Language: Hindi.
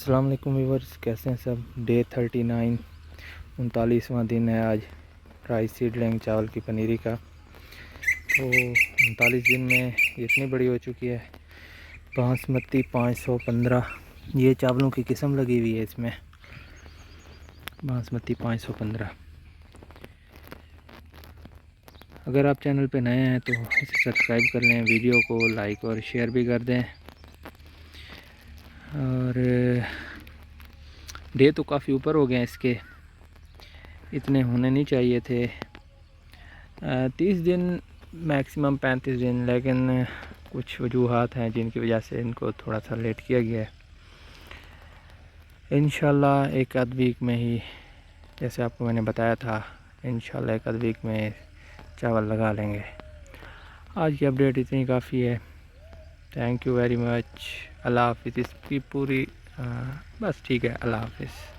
अस्सलाम वालेकुम व्यूअर्स, कैसे हैं सब। डे 39 39वां दिन है आज राइस सीडलिंग चावल की पनीरी का। तो 39 दिन में इतनी बड़ी हो चुकी है। बासमती 515 ये चावलों की किस्म लगी हुई है इसमें, बासमती 515। अगर आप चैनल पे नए हैं तो इसे सब्सक्राइब कर लें, वीडियो को लाइक और शेयर भी कर दें। और डे तो काफ़ी ऊपर हो गए इसके, इतने होने नहीं चाहिए थे। 30 दिन मैक्सिमम 35 दिन, लेकिन कुछ वजूहात हैं जिनकी वजह से इनको थोड़ा सा लेट किया गया है। इंशाल्लाह एक आध वीक में ही, जैसे आपको मैंने बताया था, इंशाल्लाह एक आध वीक में चावल लगा लेंगे। आज की अपडेट इतनी काफ़ी है। Thank you very much. अल्लाह हाफिज़। इसकी पूरी बस ठीक है, अल्लाह हाफिज़।